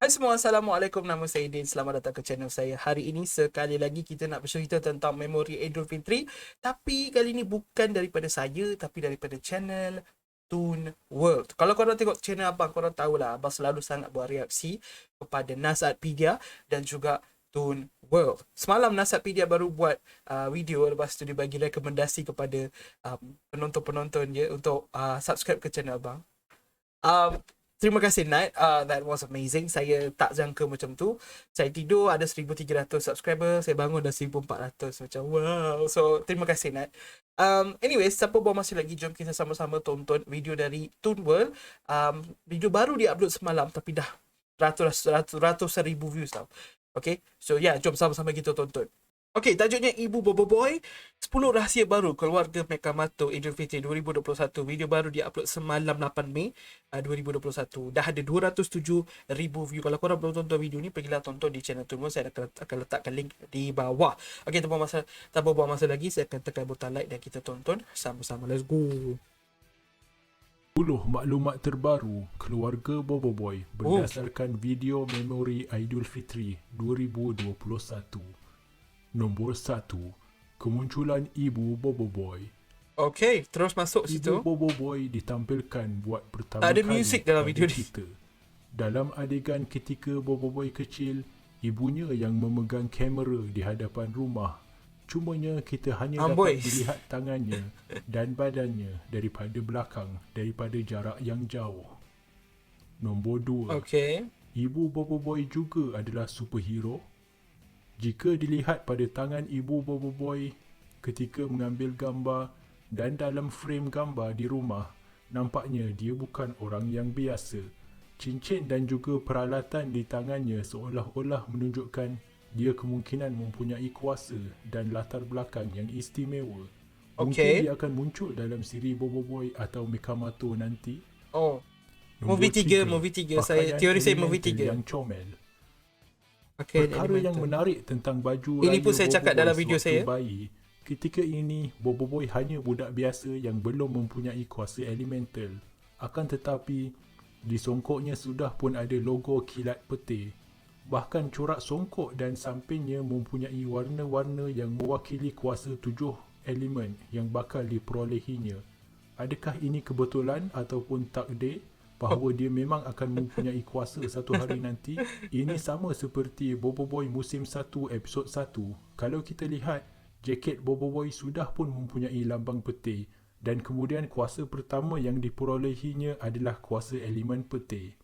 Hai semua, Assalamualaikum. Nama saya Din. Selamat datang ke channel saya. Hari ini sekali lagi kita nak bercerita tentang memori Aidilfitri. Tapi kali ini bukan daripada saya, tapi daripada channel Toon World. Kalau korang tengok channel abang, korang tahulah abang selalu sangat buat reaksi kepada Nasatpedia dan juga Toon World. Semalam Nasatpedia baru buat video, lepas tu dia bagi rekomendasi kepada penonton-penonton je untuk subscribe ke channel abang. Terima kasih Nat, that was amazing. Saya tak jangka macam tu. Saya tidur ada 1,300 subscriber, saya bangun dah 1,400. Macam wow. So terima kasih Nat. Anyways, siapa buang masa lagi, jom kita sama-sama tonton video dari Toon World. Video baru di-upload semalam tapi dah ratus ribu views tau. Okay, so jom sama-sama kita tonton. Okay, tajuknya Ibu Bobo Boy, 10 rahsia baru keluarga Mekamato Aidilfitri 2021. Video baru di-upload semalam 8 Mei 2021. Dah ada 207,000 view. Kalau korang belum tonton video ni, pergilah tonton di channel Toon World. Saya akan letakkan link di bawah. Okay, tanpa buang masa lagi, saya akan tekan butang like dan kita tonton sama-sama. Let's go. 10 maklumat terbaru keluarga Bobo Boy berdasarkan video memori Aidilfitri 2021. Nombor 1. Kemunculan Ibu Bobo Boy. Okay, terus masuk situ. Ibu Bobo Boy ditampilkan buat pertama Tak ada kali muzik dalam video ni. kita. Dalam adegan ketika Bobo Boy kecil, ibunya yang memegang kamera di hadapan rumah. Cumanya kita hanya dapat melihat tangannya dan badannya daripada belakang, daripada jarak yang jauh. Nombor 2. Okay. Ibu Bobo Boy juga adalah superhero. Jika dilihat pada tangan Ibu Bobo Boy ketika mengambil gambar dan dalam frame gambar di rumah, nampaknya dia bukan orang yang biasa. Cincin dan juga peralatan di tangannya seolah-olah menunjukkan dia kemungkinan mempunyai kuasa dan latar belakang yang istimewa. Mungkin dia akan muncul dalam siri Bobo Boy atau Mekamato nanti. Movie 3. Teori saya movie 3 yang comel. Okay, perkara yang menarik tentang baju ini raya pun saya Bobo cakap Boy dalam video saya. Bayi, ketika ini Bobo Boy hanya budak biasa yang belum mempunyai kuasa elemental. Akan tetapi di songkoknya sudah pun ada logo kilat peti. Bahkan corak songkok dan sampingnya mempunyai warna-warna yang mewakili kuasa 7 elemen yang bakal diperolehinya. Adakah ini kebetulan ataupun takdir bahawa dia memang akan mempunyai kuasa satu hari nanti? Ini sama seperti Bobo Boy musim 1 episod 1. Kalau kita lihat, jaket Bobo Boy sudah pun mempunyai lambang peti dan kemudian kuasa pertama yang diperolehinya adalah kuasa elemen peti.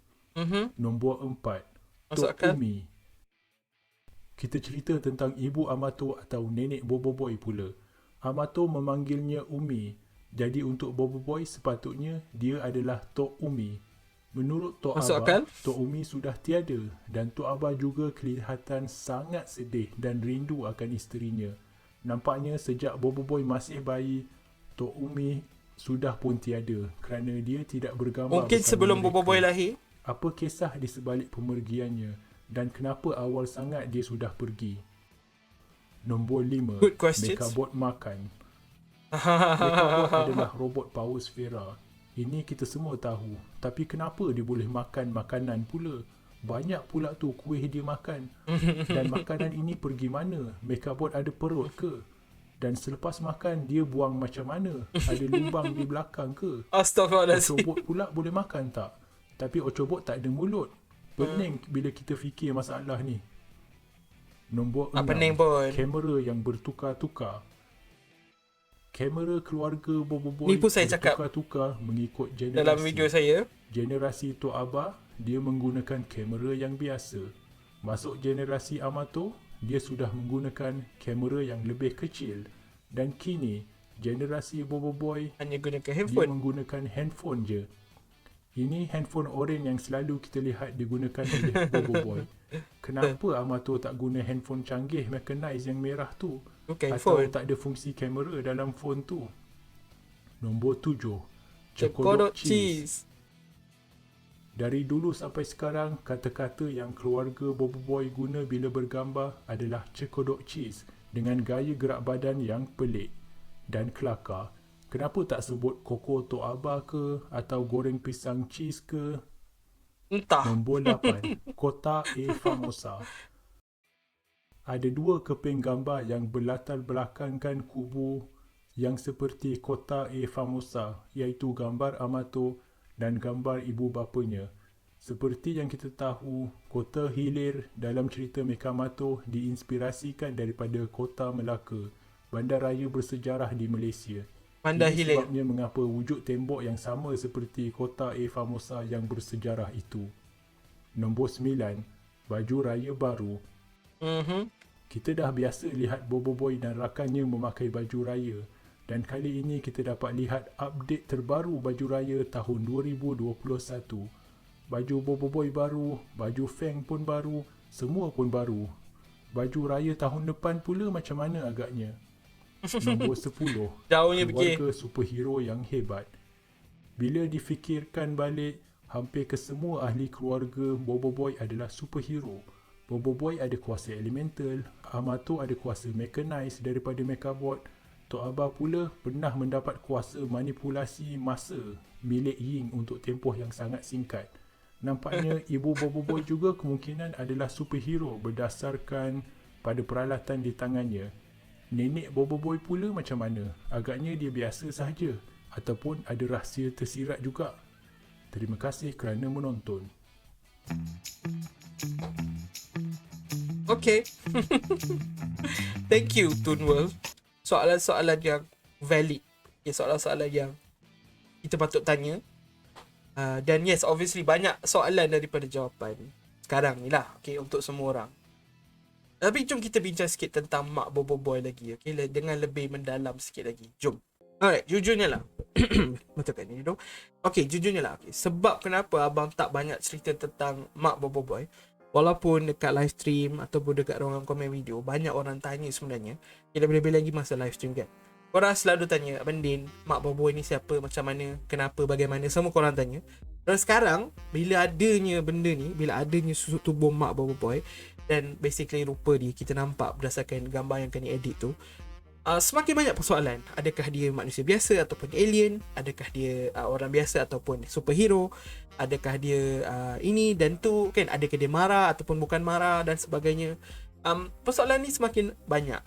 Nombor 4. Tok Umi. Kita cerita tentang Ibu Amato atau nenek Bobo Boy pula. Amato memanggilnya Umi. Jadi untuk Bobo Boy sepatutnya dia adalah Tok Umi. Menurut Tok Abah, Tok Umi sudah tiada dan Tok Abah juga kelihatan sangat sedih dan rindu akan isterinya. Nampaknya sejak Bobo Boy masih bayi, Tok Umi sudah pun tiada kerana dia tidak bergambar. Mungkin sebelum Bobo Boy lahir. Apa kisah di sebalik pemergiannya dan kenapa awal sangat dia sudah pergi? Nombor 5. Mekabot makan. Mekabot adalah robot power Sphera. Ini kita semua tahu. Tapi kenapa dia boleh makan makanan pula? Banyak pula tu kuih dia makan. Dan makanan ini pergi mana? Mekabot ada perut ke? Dan selepas makan dia buang macam mana? Ada lubang di belakang ke? Astaghfirullahaladzim. Ocobot pula boleh makan tak? Tapi Ocobot tak ada mulut. Pening bila kita fikir masalah ni. Nombor 6. Kamera yang bertukar-tukar. Kamera keluarga Bobo Boy bertukar-tukar mengikut generasi. Dalam video saya, generasi Tok Abah, dia menggunakan kamera yang biasa. Masuk generasi Amato, dia sudah menggunakan kamera yang lebih kecil. Dan kini, generasi Bobo Boy hanya gunakan handphone. Dia menggunakan handphone je. Ini handphone oren yang selalu kita lihat digunakan oleh Bobo Boy. Kenapa Amato tak guna handphone canggih mechanized yang merah tu? Atau tak ada fungsi kamera dalam phone tu? Nombor 7. Cekodok cheese. Dari dulu sampai sekarang, kata-kata yang keluarga Bobo Boy guna bila bergambar adalah cekodok cheese dengan gaya gerak badan yang pelik dan kelakar. Kenapa tak sebut koko Tok Abah ke atau goreng pisang cheese ke? Entah. Nombor 8. Kota A Famosa. Ada dua keping gambar yang berlatar belakangkan kubu yang seperti kota A Famosa, iaitu gambar Amato dan gambar ibu bapanya. Seperti yang kita tahu, kota Hilir dalam cerita Mekamato diinspirasikan daripada kota Melaka, bandaraya bersejarah di Malaysia. Bandar Ini Hilir. sebabnya mengapa wujud tembok yang sama seperti kota A Famosa yang bersejarah itu. Nombor 9. Baju raya baru. Kita dah biasa lihat Bobo Boy dan rakannya memakai baju raya, dan kali ini kita dapat lihat update terbaru baju raya tahun 2021. Baju Bobo Boy baru, baju Feng pun baru, semua pun baru. Baju raya tahun depan pula macam mana agaknya? Nombor 10. Jauhnya pergi. Keluarga superhero yang hebat. Bila difikirkan balik, hampir kesemua ahli keluarga Bobo Boy adalah superhero. Bobo Boy ada kuasa elemental, Amato ada kuasa mechanized daripada Mechabot, Tok Abah pula pernah mendapat kuasa manipulasi masa milik Ying untuk tempoh yang sangat singkat. Nampaknya ibu Bobo Boy juga kemungkinan adalah superhero berdasarkan pada peralatan di tangannya. Nenek Bobo Boy pula macam mana? Agaknya dia biasa sahaja ataupun ada rahsia tersirat juga. Terima kasih kerana menonton. Okay. Thank you, Toon World. Soalan-soalan yang valid. Soalan-soalan yang kita patut tanya. Dan yes, obviously banyak soalan daripada jawapan sekarang ni lah. Okay, untuk semua orang. Tapi jom kita bincang sikit tentang Mak Bobo Boy lagi. Okay, dengan lebih mendalam sikit lagi. Jom. Alright, jujurnya lah. Betul kan ni, dong? Okay, jujurnya lah. Okay. Sebab kenapa abang tak banyak cerita tentang Mak Bobo Boy, walaupun dekat live stream ataupun dekat ruangan komen video, banyak orang tanya sebenarnya. Lebih-lebih lagi masa live stream kan. Korang selalu tanya, Abang Din, Mak Bobo Boy ni siapa, macam mana, kenapa, bagaimana. Semua korang tanya. Dan sekarang, bila adanya benda ni, bila adanya susuk tubuh Mak Bobo Boy, dan basically rupa dia, kita nampak berdasarkan gambar yang kami edit tu, semakin banyak persoalan. Adakah dia manusia biasa ataupun alien? Adakah dia orang biasa ataupun superhero? Adakah dia ini dan tu kan? Adakah dia marah ataupun bukan marah dan sebagainya? Persoalan ni semakin banyak.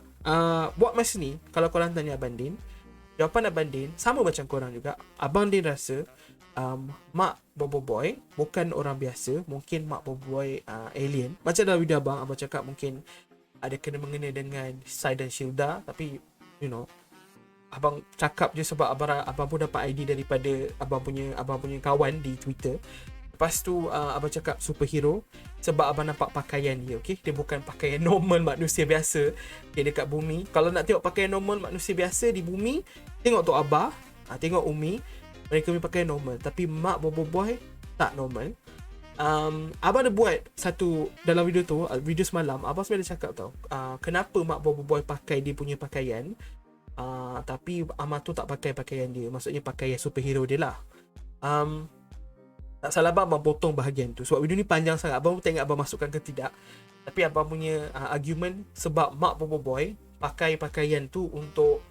Buat masa ni, kalau korang tanya Abang Din, jawapan Abang Din sama macam korang juga. Abang Din rasa Mak Bobo Boy bukan orang biasa. Mungkin Mak Bobo Boy alien. Macam dalam video abang cakap mungkin ada kena-mengena dengan Sai dan Shilda. Tapi you know, abang cakap je sebab abang pun dapat ID daripada abang punya kawan di Twitter. Lepas tu abang cakap superhero sebab abang nampak pakaian dia. Okay? Dia bukan pakaian normal manusia biasa dia dekat bumi. Kalau nak tengok pakaian normal manusia biasa di bumi, tengok Tok Abah, tengok Umi, mereka punya pakaian normal. Tapi Mak Bobo Boy tak normal. Abang ada buat satu dalam video tu, video semalam, abang sebenarnya cakap tau, kenapa Mak Bobo Boy pakai dia punya pakaian, tapi Amato tak pakai pakaian dia. Maksudnya pakaian superhero dia lah. Tak salah abang potong bahagian tu sebab video ni panjang sangat. Abang pun tengok abang masukkan ke tidak. Tapi abang punya argument sebab Mak Bobo Boy pakai pakaian tu untuk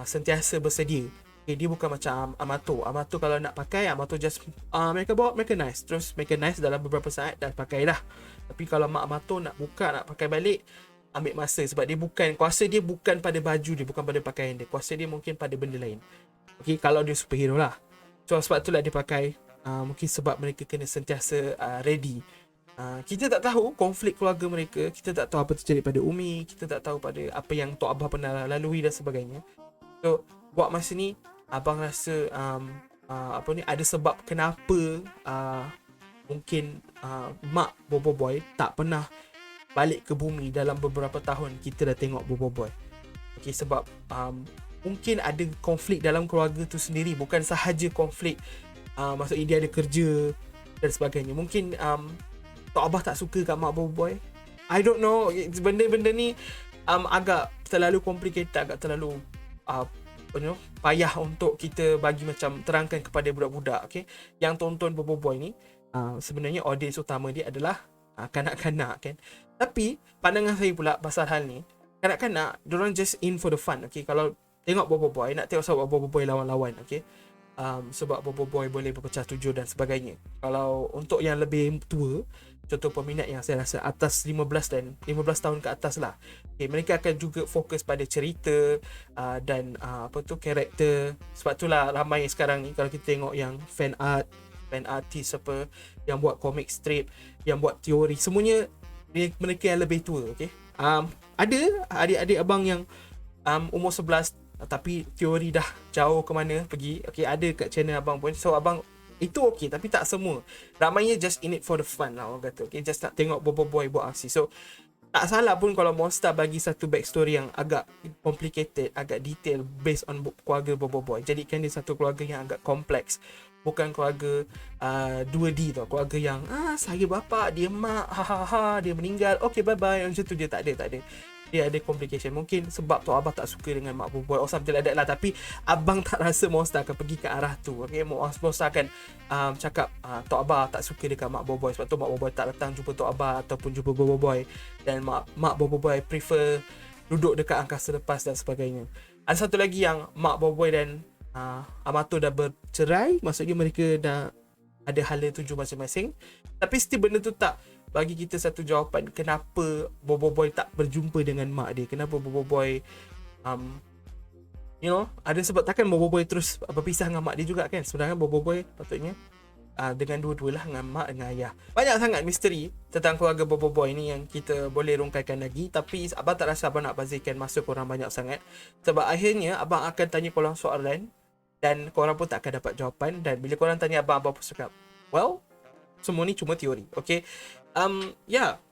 sentiasa bersedia. Okay, dia bukan macam Amato. Amato kalau nak pakai, Amato just mereka bawa mechanized. Terus mechanized dalam beberapa saat dah pakai dah. Tapi kalau Mak Amato nak buka, nak pakai balik, ambil masa sebab dia bukan, kuasa dia bukan pada baju dia, bukan pada pakaian dia. Kuasa dia mungkin pada benda lain. Okay, kalau dia superhero lah. So sebab itulah dia pakai. Mungkin sebab mereka kena sentiasa ready. Kita tak tahu konflik keluarga mereka. Kita tak tahu apa terjadi pada Umi. Kita tak tahu pada apa yang Tok Abah pernah lalui dan sebagainya. So buat masa ni abang rasa ada sebab kenapa mungkin Mak Bobo Boy tak pernah balik ke bumi dalam beberapa tahun kita dah tengok Bobo Boy. Okay, sebab mungkin ada konflik dalam keluarga tu sendiri. Bukan sahaja konflik maksudnya dia ada kerja dan sebagainya. Mungkin Tok Abah tak suka kat Mak Bobo Boy. I don't know. Benda-benda ni agak terlalu complicated, agak terlalu payah untuk kita bagi macam terangkan kepada budak-budak. Okay? Yang tonton Bobo Boy ni sebenarnya audience utama dia adalah kanak-kanak kan. Tapi pandangan saya pula pasal hal ni, kanak-kanak diorang just in for the fun. Okay? Kalau tengok Bobo Boy, nak tengok sebab Bobo Boy lawan-lawan. Okay? sebab Bobo Boy boleh berpecah tujuh dan sebagainya. Kalau untuk yang lebih tua, contoh peminat yang saya rasa atas 15 dan 15 tahun ke atas lah, okay, mereka akan juga fokus pada cerita dan karakter. Sebab itulah ramai sekarang ni kalau kita tengok yang fan artist apa yang buat comic strip, yang buat teori, semuanya mereka yang lebih tua. Okay, ada adik-adik abang yang umur 11 tapi teori dah jauh ke mana pergi. Okay, ada kat channel abang pun. So abang itu okay, tapi tak semua. Ramainya just in it for the fun lah orang kata. Okay, just nak tengok Bobo Boy buat aksi. So tak salah pun kalau Monster bagi satu backstory yang agak complicated, agak detail based on keluarga Bobo Boy. Jadikan dia satu keluarga yang agak kompleks. Bukan keluarga 2D tau. Keluarga yang saya bapa, dia mak, dia meninggal, okay bye bye. Macam tu dia tak ada. Dia ada complication. Mungkin sebab tu abang tak suka dengan mak Bobo Boy or something like that lah. Tapi abang tak rasa Monster akan pergi ke arah tu. Okay, Monster akan cakap Tok Abah tak suka dekat mak Bobo Boy. Sebab tu mak Bobo Boy tak datang jumpa Tok Abah ataupun jumpa Bobo Boy. Dan mak Bobo Boy prefer duduk dekat angkasa lepas dan sebagainya. Ada satu lagi yang mak Bobo Boy dan Amato dah bercerai. Maksudnya mereka dah ada hala tuju masing-masing. Tapi still benda tu tak bagi kita satu jawapan kenapa Bobo Boy tak berjumpa dengan mak dia. Kenapa Bobo Boy ada sebab takkan Bobo Boy terus berpisah dengan mak dia juga kan. Sebenarnya Bobo Boy patutnya dengan dua-dua lah, dengan mak dengan ayah. Banyak sangat misteri tentang keluarga Bobo Boy ni yang kita boleh rungkaikan lagi. Tapi abang tak rasa abang nak bazirkan masa korang banyak sangat. Sebab akhirnya abang akan tanya korang soalan dan korang pun tak akan dapat jawapan. Dan bila korang tanya abang pun cakap, well, semua ni cuma teori. Okay,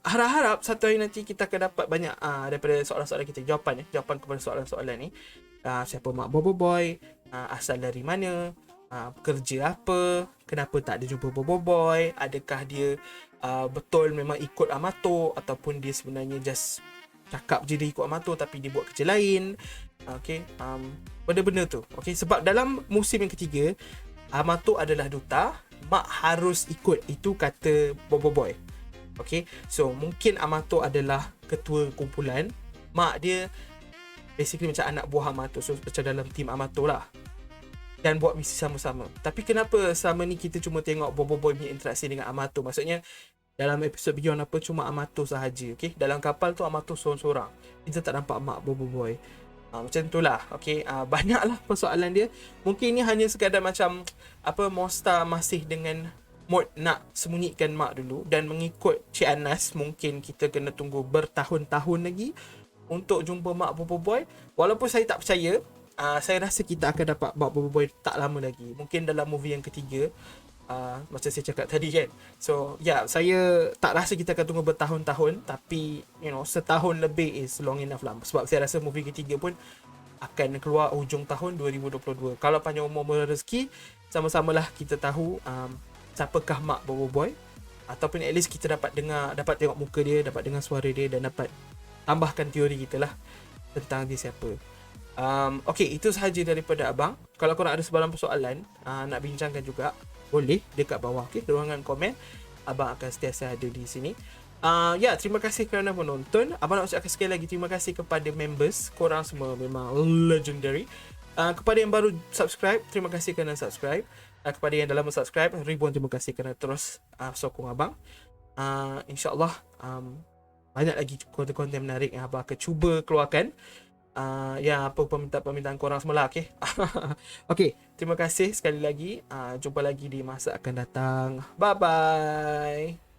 harap-harap satu hari nanti kita akan dapat banyak daripada soalan-soalan kita, jawapan kepada soalan-soalan ni. Siapa mak Bobo Boy, asal dari mana, kerja apa, kenapa tak ada jumpa Bobo Boy, adakah dia betul memang ikut Amato ataupun dia sebenarnya just cakap je dia ikut Amato tapi dia buat kerja lain. Okay, benda-benda tu. Okay, sebab dalam musim yang ketiga Amato adalah duta, mak harus ikut, itu kata Bobo Boy. Okay, so mungkin Amato adalah ketua kumpulan, mak dia basically macam anak buah Amato, so macam dalam tim Amato lah, dan buat misi sama-sama. Tapi kenapa selama ni kita cuma tengok Bobo Boy punya interaksi dengan Amato? Maksudnya dalam episod Beyond apa cuma Amato sahaja. Okay, dalam kapal tu Amato seorang-seorang, kita tak nampak mak Bobo Boy. Macam tu lah. Okay, banyaklah persoalan dia. Mungkin ni hanya sekadar macam Monster masih dengan mod nak sembunyikan mak dulu. Dan mengikut Cik Anas, mungkin kita kena tunggu bertahun-tahun lagi untuk jumpa mak Bobo Boy. Walaupun saya tak percaya, saya rasa kita akan dapat mak Bobo Boy tak lama lagi. Mungkin dalam movie yang ketiga, macam saya cakap tadi kan. So saya tak rasa kita akan tunggu bertahun-tahun. Tapi setahun lebih is long enough lah. Sebab saya rasa movie ketiga pun akan keluar hujung tahun 2022. Kalau panjang umur rezeki, sama-samalah kita tahu siapakah mak Bobo Boy. Ataupun at least kita dapat tengok muka dia, dapat dengar suara dia, dan dapat tambahkan teori kita lah tentang dia siapa. Okay, itu sahaja daripada abang. Kalau korang ada sebarang persoalan nak bincangkan juga, boleh dekat bawah, okay, ruangan komen. Abang akan sentiasa ada di sini. Terima kasih kerana menonton. Abang nak ucapkan sekali lagi terima kasih kepada members. Korang semua memang legendary. Kepada yang baru subscribe, terima kasih kerana subscribe. Kepada yang dah lama subscribe, ribuan terima kasih kerana terus sokong abang. InsyaAllah banyak lagi konten-konten menarik yang abang akan cuba keluarkan. Permintaan korang semua lah. Okay. Okay, terima kasih sekali lagi. Jumpa lagi di masa akan datang. Bye bye.